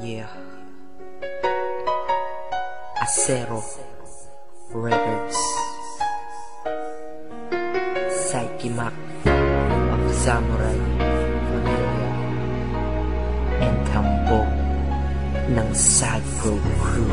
Yeah. Acero Records. Psyche Mac of Samurai Familia and Tambog ng Sad Pro Crew.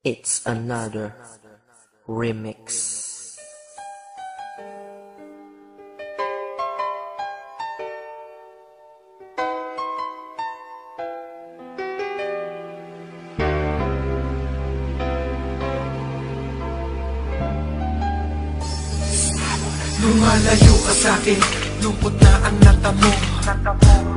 It's another remix. Lumalayo ka sa'kin, lungkot na ang natamo.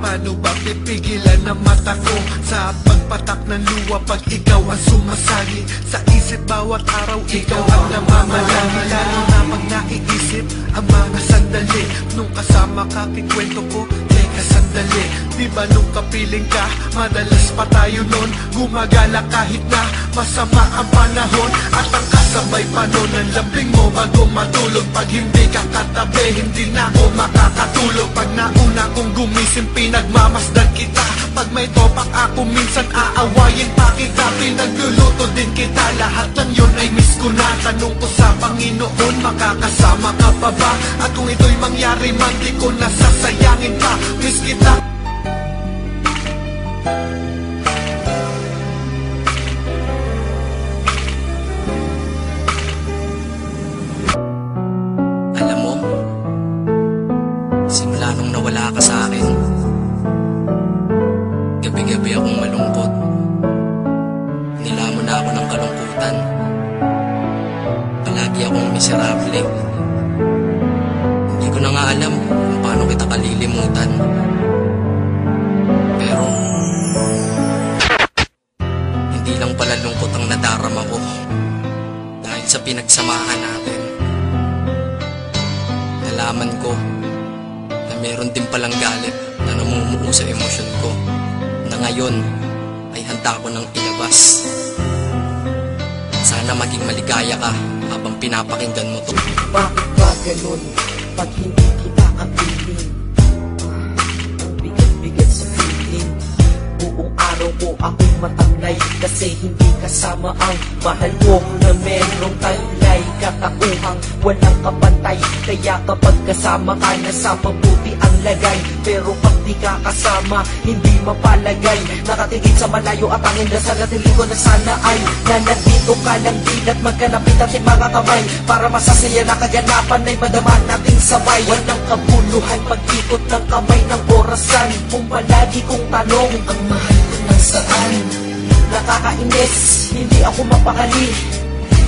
Paano ba pipigilan ang mata ko sa pagpatak ng luwa pag ikaw ang sumasagi? Sa isip bawat araw ikaw ang namamalagi. Lalo na pag naiisip ang mga sandali nung kasama ka, kikwento ko, teka sandali. Di ba nung kapiling ka, madalas pa tayo nun gumagala kahit na masama ang panahon. At ang kasabay pa nun ang lambing mo bago matulog. Pag hindi ka katabi, hindi na ako makakatulog. Pag nauna kong gumising, pinagmamasdan kita. Pag may topak ako, minsan aawayin pa kita. Pinagluluto din kita, lahat ng yun ay miss ko na. Tanong ko sa Panginoon, makakasama ka pa ba? At kung ito'y mangyari man, di ko nasasayangin pa. Miss kita. Alam mo, simula nung nawala ka sa akin, gabi-gabi akong malungkot. Nilamon na ako ng kalungkutan. Palagi akong miserable. Hindi ko na nga alam kung paano kita kalilimutan. Pero hindi lang pala lungkot ang nadarama ko dahil sa pinagsamahan natin. Nalaman ko na meron din palang galit na namumuo sa emosyon ko, na ngayon ay handa ko nang ilabas. Sana maging maligaya ka habang pinapakinggan mo to. Bakit ba ganun pag hindi kita kapiling? Ang bigat-bigat sa feeling. Buong araw ko ako'y matamlay kasi hindi kasama ang mahal ko na merong talay. Katauhang walang kapantay, kaya kapag kasama ka nasa mabuti ang lagay. Pero pag di ka kasama, hindi mapalagay. Nakatingin sa malayo at ang indasal at hindi ko na sana ay na nandito ka lang din at magkalapit ating mga kamay para masasaya na kaganapan ay madama nating sabay. Walang kabuluhan pag-ikot ng kamay ng orasan. Kung palagi kong tanong ang mahal ko nasaan, nakakainis, hindi ako mapakali.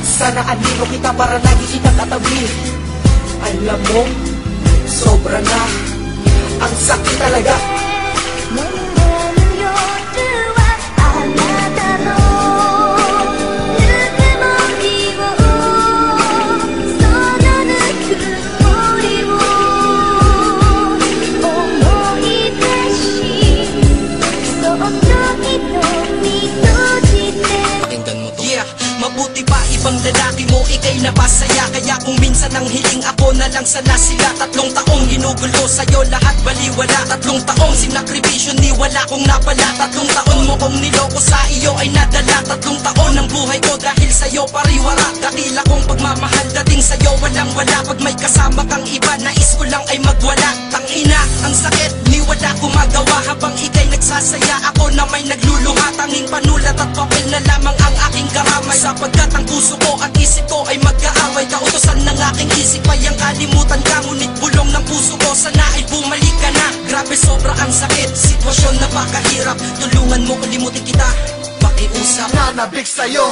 Sana anino kita para lagi kitang katabi. Alam mo, sobra na ang sakit talaga. Mabuti pa ibang lalaki mo, ika'y napasaya. Kaya kung minsan ang hiling ako na lang sana sila. 3 taong ginugulo sa'yo, lahat baliwala. 3 taong sinakripisyo, ni wala kong napala. 3 taon mo kong niloko, sa iyo ay nadala. 3 taon ng buhay ko dahil sa'yo pariwara. Dakila kong pagmamahal dating sa'yo walang wala. Pag may kasama kang iba, nais ko lang ay magwala. Tangina, ang sakit, ni wala ko magawa. Habang ika'y nagsasaya, ako na may nagluluha. Tanging panulat at papel na lamang ang aking karamay. Sapagkat ang puso ko at isip ko ay magkaaway. Kautosan ng aking isip ay ang kalimutan ka. Ngunit bulong ng puso ko, sana ay bumalik ka na. Grabe sobra ang sakit, sitwasyon na pakahirap. Tulungan mo kalimutin kita, pakiusap. Nanabik sa'yo.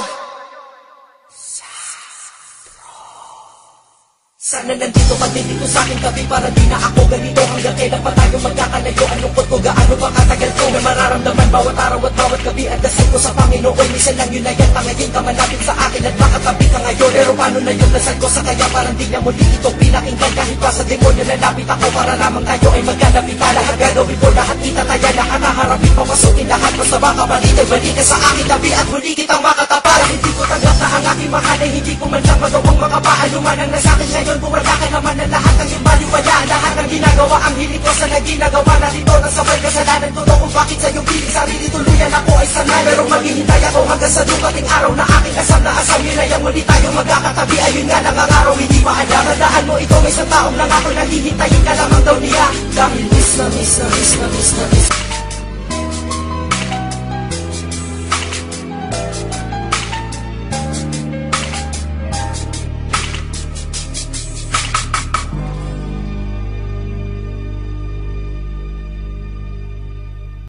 Sana nandito ka din dito sa aking tabi para di na ako ganito. Hanggang kailan pa tayo magkakalayo? Ang lungkot ko, gaano ba katagal ko na mararamdaman bawat araw at bawat gabi. At dasal ko sa Panginoon, minsan lang yun na yan. Tangayin ka malapit sa akin at makatabi ka ngayon. Pero paano na yun, dasal ko sa kaya parang di na muli ito pinakinggan. Kahit pa sa demonyo lalapit ako para lamang tayo ay magkalapit. Lahat gagawin ko, lahat itataya, lahat naharapin, papasukin lahat. Basta baka balik ay balik ka sa aking tabi at muli kitang makatapat. Hindi ko tanggap na ang aking mahal ay hindi ko man lang magawang makapahal. Lumanang na sa'kin ngayon, buwala ka naman ang lahat ng iyong baliwala. Lahat ng ginagawa, ang hilig ko sa nagginagawa. Narito ng sabay kasalanan ko to kung bakit sa iyong piling sarili tuluyan ako ay sanay. Pero maghihintay ako hanggang sa dumating araw na aking asam na asam. Yun ay ang muli tayo magkakatabi, ayun nga lang ang araw hindi maalam. Tandaan mo ito, may isang taong lang ako nahihintayin ka lamang daw niya. Dahil miss na miss na miss na miss na miss.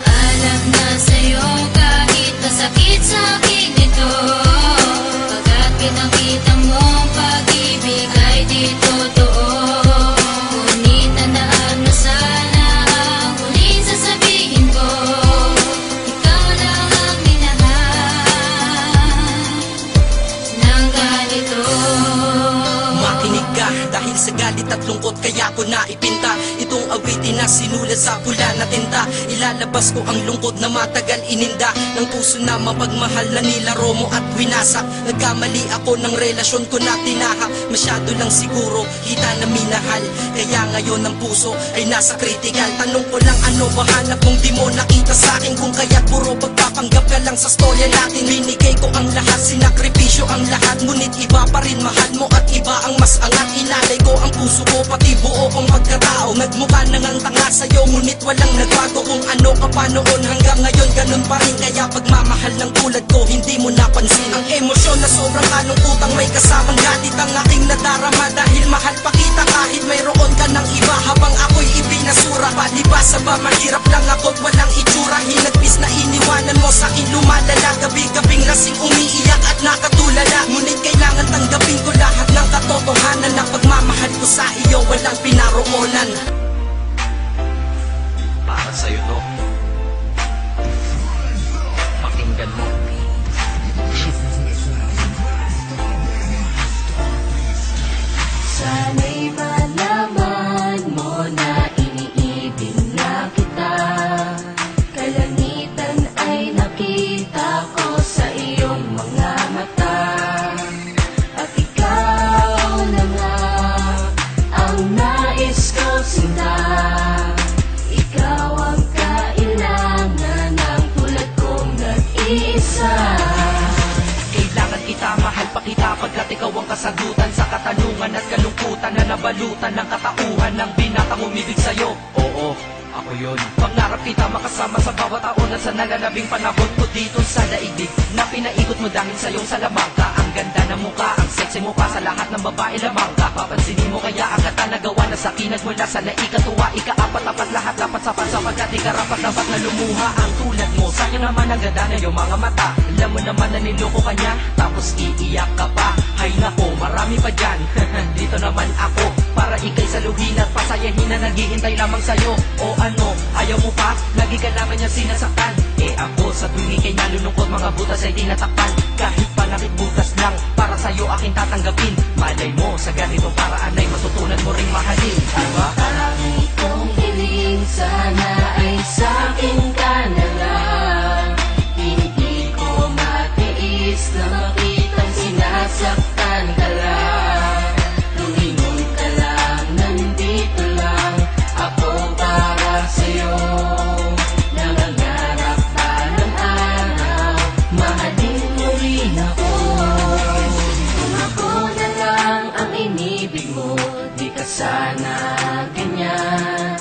Alam na sa'yo kahit masakit sa'kin ito, pagkat pinakita mo ang pag-ibig ay di totoo. Ngunit tandaan mo sana ang huling sasabihin ko, ikaw lang ang minahal ng ganito. Makinig ka, dahil sa galit at lungkot kaya ko naipinta itong awitin na sinulat sa pula na tinta. Ilalabas ko ang lungkot na matagal ininda ng puso na mapagmahal na nilaro mo at winasak. Nagkamali ako ng relasyon ko na tinahak, masyado lang siguro kita na minahal. Kaya ngayon ang puso ay nasa critical. Tanong ko lang, ano ba hanap mong di mo nakita sa akin? Kung kaya't puro pagpapanggap ka lang sa storya natin. Binigay ko ang lahat, sinakripisyo ang lahat, ngunit iba pa rin mahal mo at iba ang mas angat. Inalay ko ang puso ko, pati buo kong pagkatao. Nagmukha nang ang tanga sa'yo, ngunit walang nagbago. Kung ano ka pa noon hanggang ngayon ganun pa rin. Kaya pagmamahal ng tulad ko hindi mo napansin ang emosyon na sobrang kalungkutang may kasamang galit ang aking nadarama. Dahil mahal pa kita kahit mayroon ka ng iba, habang ako'y ibinasura. Palibasa ba mahirap lang ako't walang itsura. Hinagpis na iniwanan mo sa'kin lumalala. Gabi-gabing lasing umiiyak at nakatulala, ngunit kailangan tanggapin ko lahat ng katotohanan na pagmamahal ko sa iyo walang pinaroonan. Para sa'yo to. Pakinggan mo. Sana'y malaman mo na iniibig na kita. Kalangitan ay nakita ko sa iyong mga mata. At ikaw na nga ang nais ko sinta. Ikaw ang kailangan ng tulad kong nag-iisa. Kailangan kita, mahal pa kita, pagkat ikaw ang kasagutan sa katanungan at kalungkutan na nabalutan ng katauhan ng binatang umibig sa'yo. Oo, ako yun. Pangarap kita makasama sa bawat taon at sa nalalabing panahon ko dito sa daigdig na pinaikot mo dahil sa iyong salamangka. Ang ganda ng mukha, ang sexy mo pa sa lahat ng babae lamang ka. Papansinin mo kaya ang kata nagawa na sa akin nagmula sa naikatuwa. Ikaapat-apat lahat dapat sapat sapagkat ikarapat dapat na lumuha ang tulad mo. Sa'yo naman ang ganda na iyong mga mata. Alam mo naman na niloko ka niya, tapos iiyak ka pa. Hay nako, marami pa dyan. Dito naman ako para ikay saluhin at pasayahin na naghihintay lamang sa'yo. O ano, ayaw mo pa? Lagi ka naman niya sinasaktan. Eh ako sa tuwing ikay nalulungkot, mga butas ay tinatakpan. Kahit panakit butas lang, para sa'yo aking tatanggapin. Malay mo, sa ganitong paraan ay matutunan mo ring mahalin, diba? Ang itong hiling sana ay sa'kin ka na lang. Hindi ko matiis na makitang sinasaktan ka lang. Lumingon ka lang, nandito lang ako para sa'yo. Nangangarap pa ng araw, mahalin mo rin ako. Kung ako na lang ang inibig mo, di ka sana ganyan.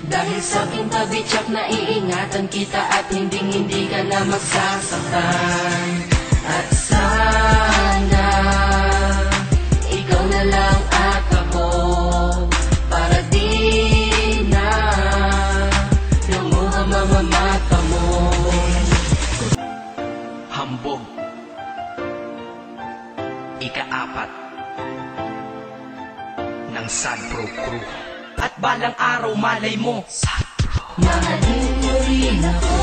Dahil sa aking tabi-tsak na iingatan kita at hindi ka na masasaktan. At sana ikaw na lang at ako, para di na lumuha mga mata mo. Hambog. Ikaapat ng Sad Pro Crew. At balang araw malay mo, Mahalin mo rin ako.